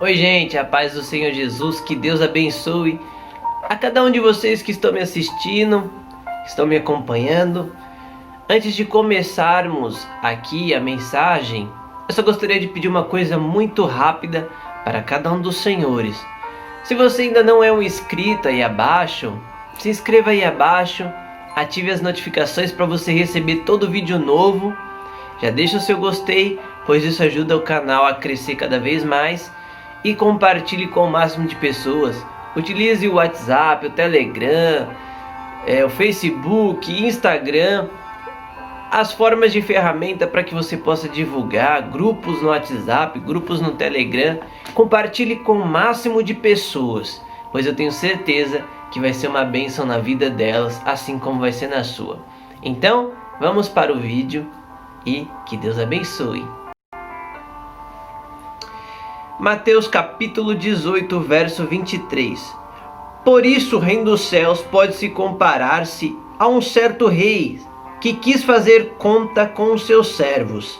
Oi gente, a paz do Senhor Jesus, que Deus abençoe a cada um de vocês que estão me assistindo, que estão me acompanhando. Antes de começarmos aqui a mensagem, eu só gostaria de pedir uma coisa muito rápida para cada um dos senhores. Se você ainda não é um inscrito aí abaixo, se inscreva aí abaixo, ative as notificações para você receber todo vídeo novo. Já deixa o seu gostei, pois isso ajuda o canal a crescer cada vez mais. E compartilhe com o máximo de pessoas. Utilize o WhatsApp, o Telegram, o Facebook, Instagram, as formas de ferramenta para que você possa divulgar, grupos no WhatsApp, grupos no Telegram. Compartilhe com o máximo de pessoas, pois eu tenho certeza que vai ser uma bênção na vida delas, assim como vai ser na sua. Então, vamos para o vídeo e que Deus abençoe. Mateus capítulo 18, verso 23. Por isso o reino dos céus pode-se comparar-se a um certo rei que quis fazer conta com os seus servos.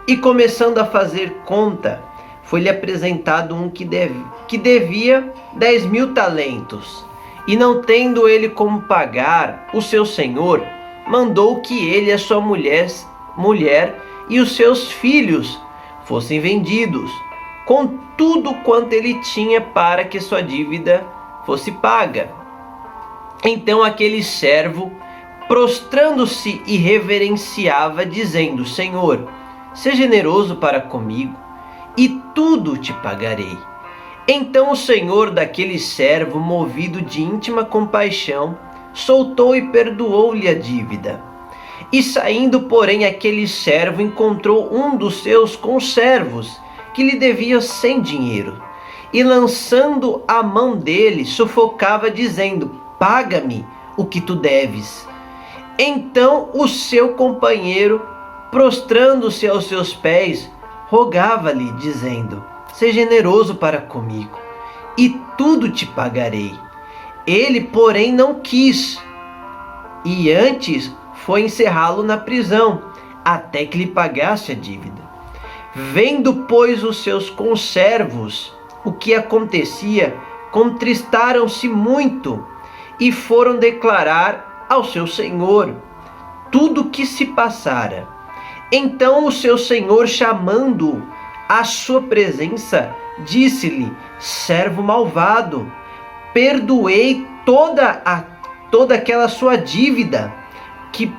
E começando a fazer conta, foi-lhe apresentado um que devia 10.000 talentos. E não tendo ele como pagar, o seu senhor mandou que ele e a sua mulher e os seus filhos fossem vendidos, com tudo quanto ele tinha, para que sua dívida fosse paga. Então aquele servo, prostrando-se e reverenciava, dizendo: Senhor, seja generoso para comigo, e tudo te pagarei. Então o senhor daquele servo, movido de íntima compaixão, soltou e perdoou-lhe a dívida. E saindo, porém, aquele servo encontrou um dos seus conservos, que lhe devia 100 dinheiro, e lançando a mão dele, sufocava, dizendo: paga-me o que tu deves. Então o seu companheiro, prostrando-se aos seus pés, rogava-lhe, dizendo: seja generoso para comigo, e tudo te pagarei. Ele, porém, não quis, e antes foi encerrá-lo na prisão, até que lhe pagasse a dívida. Vendo, pois, os seus conservos o que acontecia, contristaram-se muito e foram declarar ao seu senhor tudo o que se passara. Então o seu senhor, chamando-o à sua presença, disse-lhe: servo malvado, perdoei toda aquela sua dívida,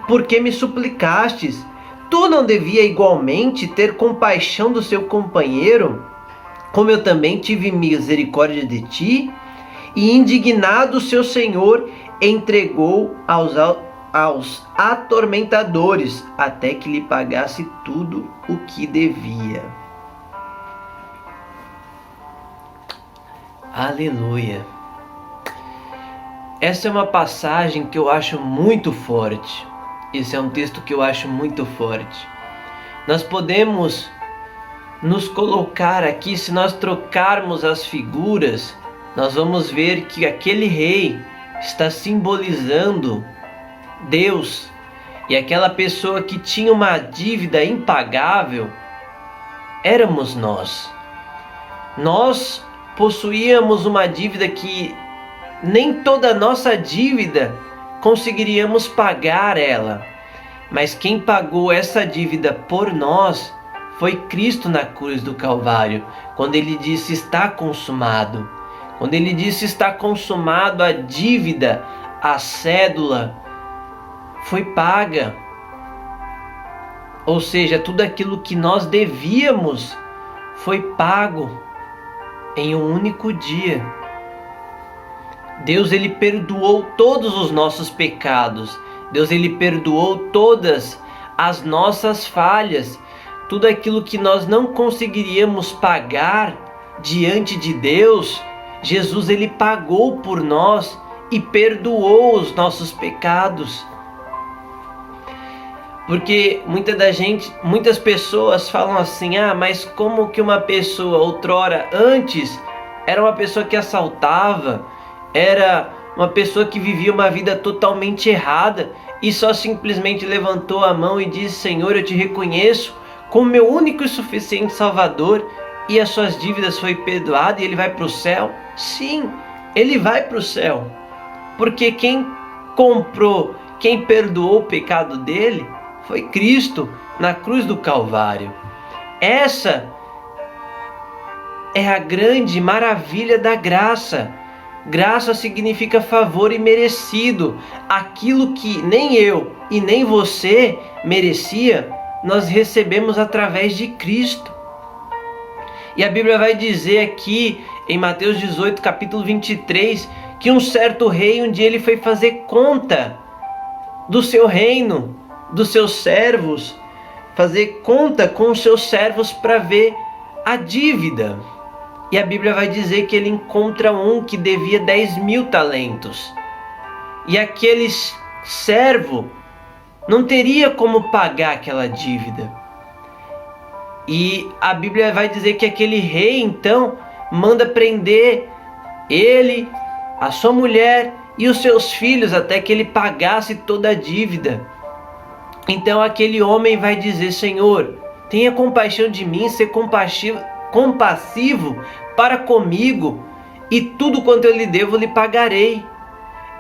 porque me suplicastes. Tu não devia igualmente ter compaixão do seu companheiro, como eu também tive misericórdia de ti? E indignado seu senhor, entregou aos atormentadores, até que lhe pagasse tudo o que devia. Aleluia! Essa é uma passagem que eu acho muito forte. Esse é um texto que eu acho muito forte. Nós podemos nos colocar aqui, se nós trocarmos as figuras, nós vamos ver que aquele rei está simbolizando Deus, e aquela pessoa que tinha uma dívida impagável éramos nós. Nós possuíamos uma dívida que nem toda a nossa dívida conseguiríamos pagar ela, mas quem pagou essa dívida por nós foi Cristo na cruz do Calvário, quando ele disse: está consumado. Quando ele disse está consumado, a dívida, a cédula foi paga. Ou seja, tudo aquilo que nós devíamos foi pago em um único dia. Deus, ele perdoou todos os nossos pecados. Deus, ele perdoou todas as nossas falhas. Tudo aquilo que nós não conseguiríamos pagar diante de Deus, Jesus, ele pagou por nós e perdoou os nossos pecados. Porque muitas pessoas falam assim: mas como que uma pessoa outrora, antes, era uma pessoa que assaltava, era uma pessoa que vivia uma vida totalmente errada, e só simplesmente levantou a mão e disse: Senhor, eu te reconheço como meu único e suficiente Salvador, e as suas dívidas foi perdoado e ele vai para o céu? Sim, ele vai para o céu, porque quem comprou, quem perdoou o pecado dele foi Cristo na cruz do Calvário. Essa é a grande maravilha da graça. Graça significa favor imerecido. Aquilo que nem eu e nem você merecia, nós recebemos através de Cristo. E a Bíblia vai dizer aqui em Mateus 18, capítulo 23, que um certo rei, um dia ele foi fazer conta do seu reino, dos seus servos, fazer conta com os seus servos para ver a dívida. E a Bíblia vai dizer que ele encontra um que devia 10.000 talentos. E aquele servo não teria como pagar aquela dívida. E a Bíblia vai dizer que aquele rei então manda prender ele, a sua mulher e os seus filhos até que ele pagasse toda a dívida. Então aquele homem vai dizer: Senhor, tenha compaixão de mim, ser compassivo para comigo, e tudo quanto eu lhe devo lhe pagarei.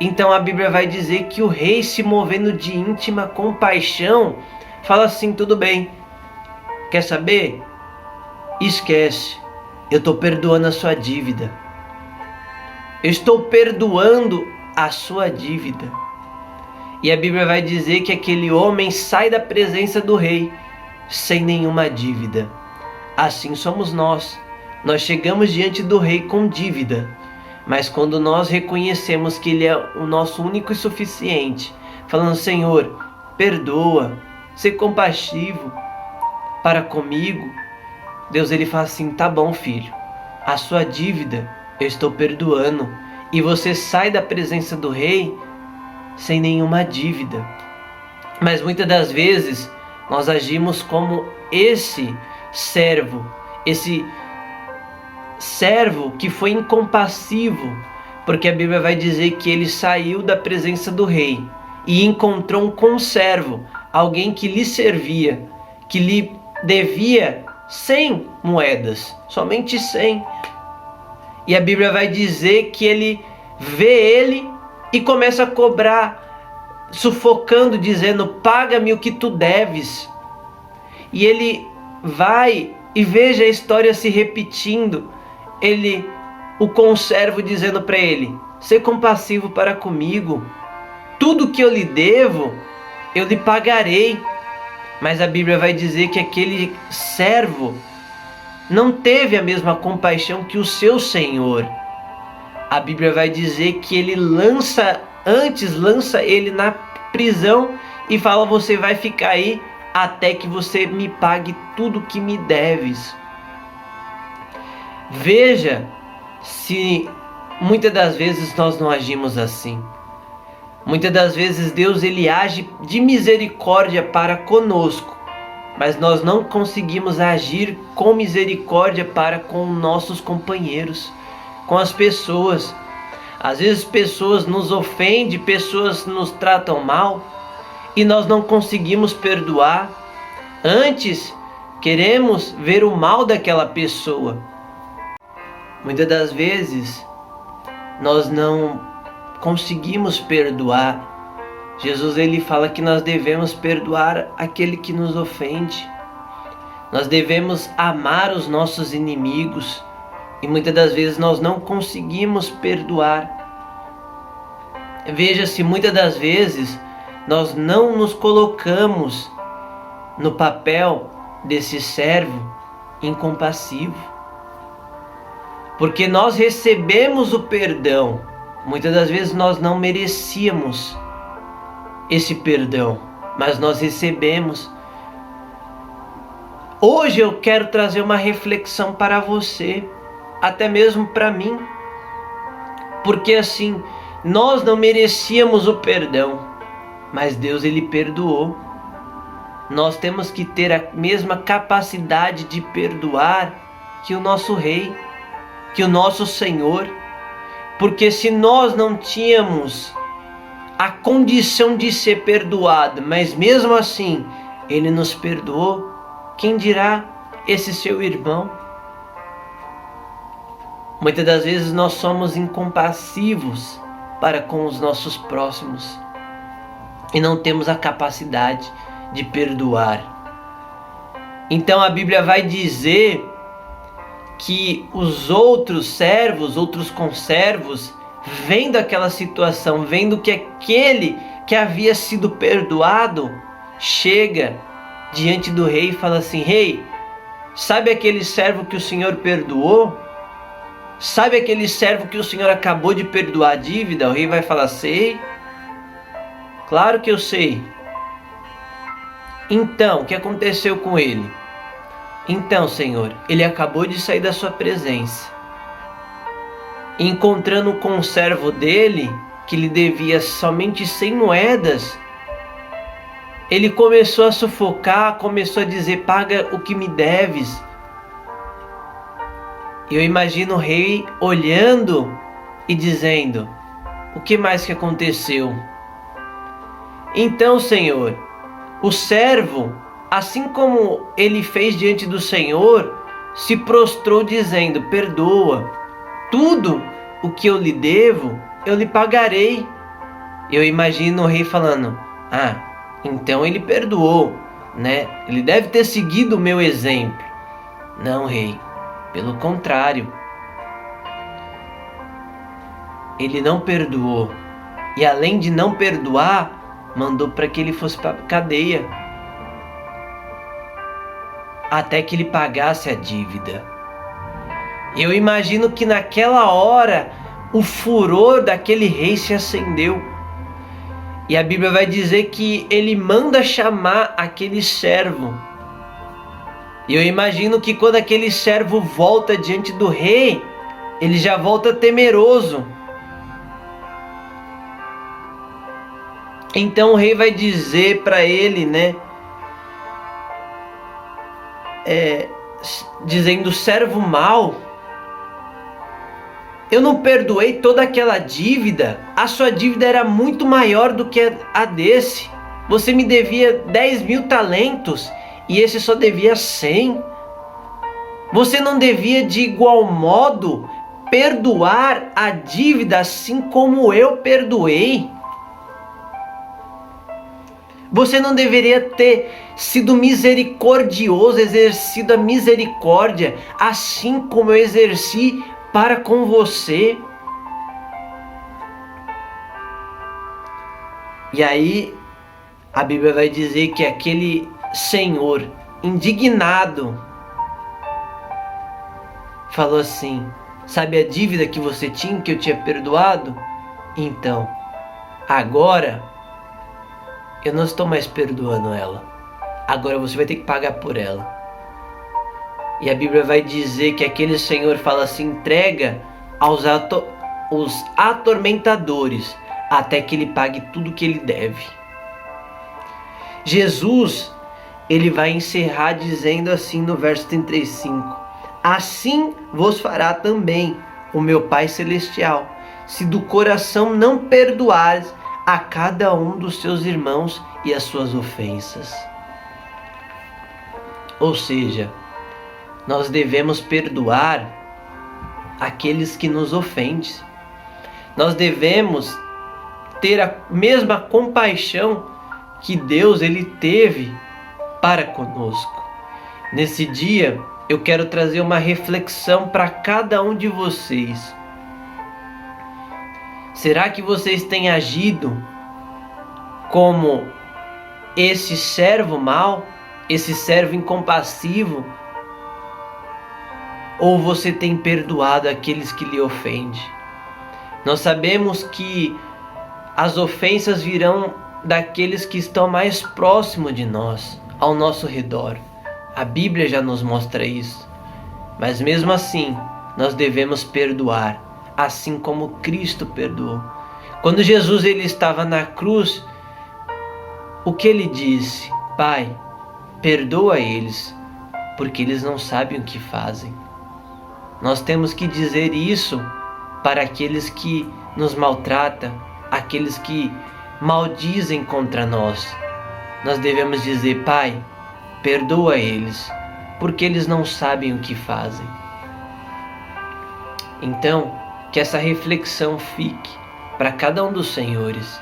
Então a Bíblia vai dizer que o rei, se movendo de íntima compaixão, fala assim: tudo bem, quer saber? Esquece, eu estou perdoando a sua dívida. Eu estou perdoando a sua dívida. E a Bíblia vai dizer que aquele homem sai da presença do rei sem nenhuma dívida. Assim somos nós. Nós chegamos diante do rei com dívida, mas quando nós reconhecemos que ele é o nosso único e suficiente, falando: Senhor, perdoa, ser compassivo para comigo, Deus ele fala assim: tá bom, filho, a sua dívida eu estou perdoando. E você sai da presença do rei sem nenhuma dívida. Mas muitas das vezes nós agimos como esse servo que foi incompassivo, porque a Bíblia vai dizer que ele saiu da presença do rei e encontrou um conservo, alguém que lhe servia, que lhe devia 100 moedas, somente 100. E a Bíblia vai dizer que ele vê ele e começa a cobrar, sufocando, dizendo: paga-me o que tu deves. E ele vai e veja a história se repetindo. O conservo dizendo para ele: ser compassivo para comigo, tudo que eu lhe devo, eu lhe pagarei. Mas a Bíblia vai dizer que aquele servo não teve a mesma compaixão que o seu senhor. A Bíblia vai dizer que ele lança ele na prisão e fala: você vai ficar aí até que você me pague tudo que me deves. Veja se muitas das vezes nós não agimos assim. Muitas das vezes Deus ele age de misericórdia para conosco, mas nós não conseguimos agir com misericórdia para com nossos companheiros, com as pessoas. Às vezes pessoas nos ofendem, pessoas nos tratam mal e nós não conseguimos perdoar. Antes, queremos ver o mal daquela pessoa. Muitas das vezes nós não conseguimos perdoar. Jesus ele fala que nós devemos perdoar aquele que nos ofende. Nós devemos amar os nossos inimigos. E muitas das vezes nós não conseguimos perdoar. Veja-se, muitas das vezes nós não nos colocamos no papel desse servo incompassivo. Porque nós recebemos o perdão. Muitas das vezes nós não merecíamos esse perdão, mas nós recebemos. Hoje eu quero trazer uma reflexão para você, até mesmo para mim, porque assim, nós não merecíamos o perdão, mas Deus ele perdoou. Nós temos que ter a mesma capacidade de perdoar que o nosso Rei, que o nosso Senhor, porque se nós não tínhamos a condição de ser perdoado, mas mesmo assim Ele nos perdoou, quem dirá esse seu irmão? Muitas das vezes nós somos incompassivos para com os nossos próximos e não temos a capacidade de perdoar. Então a Bíblia vai dizer que os outros servos, outros conservos, vendo aquela situação, vendo que aquele que havia sido perdoado, chega diante do rei e fala assim: rei, sabe aquele servo que o Senhor perdoou? Sabe aquele servo que o Senhor acabou de perdoar a dívida? O rei vai falar: sei, claro que eu sei. Então, o que aconteceu com ele? Então, Senhor, ele acabou de sair da sua presença. Encontrando com um servo dele, que lhe devia somente 100 moedas, ele começou a sufocar, começou a dizer: paga o que me deves. Eu imagino o rei olhando e dizendo: o que mais que aconteceu? Então, Senhor, o servo, assim como ele fez diante do Senhor, se prostrou dizendo: perdoa, tudo o que eu lhe devo, eu lhe pagarei. Eu imagino o rei falando: então ele perdoou, né? Ele deve ter seguido o meu exemplo. Não, rei, pelo contrário. Ele não perdoou. E além de não perdoar, mandou para que ele fosse para a cadeia, até que ele pagasse a dívida. Eu imagino que naquela hora o furor daquele rei se acendeu. E a Bíblia vai dizer que ele manda chamar aquele servo. E eu imagino que quando aquele servo volta diante do rei, ele já volta temeroso. Então o rei vai dizer para ele, né? Dizendo: servo mau, eu não perdoei toda aquela dívida. A sua dívida era muito maior do que a desse. Você me devia 10.000 talentos e esse só devia 100. Você não devia de igual modo perdoar a dívida assim como eu perdoei? Você não deveria ter sido misericordioso, exercido a misericórdia, assim como eu exerci para com você? E aí, a Bíblia vai dizer que aquele senhor, indignado, falou assim: sabe a dívida que você tinha, que eu tinha perdoado? Então, agora eu não estou mais perdoando ela. Agora você vai ter que pagar por ela. E a Bíblia vai dizer que aquele senhor fala assim: entrega aos os atormentadores até que ele pague tudo que ele deve. Jesus, ele vai encerrar dizendo assim no verso 35: assim vos fará também o meu Pai Celestial, se do coração não perdoares a cada um dos seus irmãos e as suas ofensas. Ou seja, nós devemos perdoar aqueles que nos ofendem. Nós devemos ter a mesma compaixão que Deus ele teve para conosco. Nesse dia, eu quero trazer uma reflexão para cada um de vocês. Será que vocês têm agido como esse servo mau, esse servo incompassivo? Ou você tem perdoado aqueles que lhe ofendem? Nós sabemos que as ofensas virão daqueles que estão mais próximos de nós, ao nosso redor. A Bíblia já nos mostra isso. Mas mesmo assim, nós devemos perdoar, assim como Cristo perdoou. Quando Jesus ele estava na cruz, o que ele disse? Pai, perdoa eles, porque eles não sabem o que fazem. Nós temos que dizer isso para aqueles que nos maltratam, aqueles que maldizem contra nós. Nós devemos dizer: Pai, perdoa eles, porque eles não sabem o que fazem. Então, que essa reflexão fique para cada um dos senhores.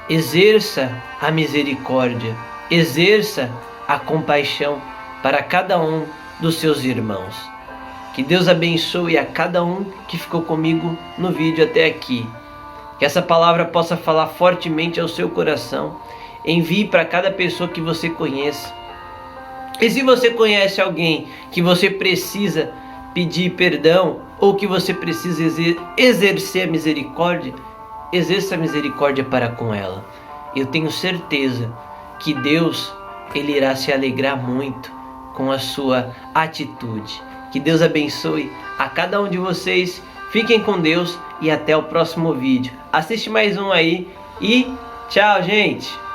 Exerça a misericórdia, exerça a compaixão para cada um dos seus irmãos. Que Deus abençoe a cada um que ficou comigo no vídeo até aqui. Que essa palavra possa falar fortemente ao seu coração. Envie para cada pessoa que você conheça. E se você conhece alguém que você precisa pedir perdão ou que você precisa exercer a misericórdia, exerça a misericórdia para com ela. Eu tenho certeza que Deus, Ele irá se alegrar muito com a sua atitude. Que Deus abençoe a cada um de vocês. Fiquem com Deus e até o próximo vídeo. Assiste mais um aí e tchau, gente!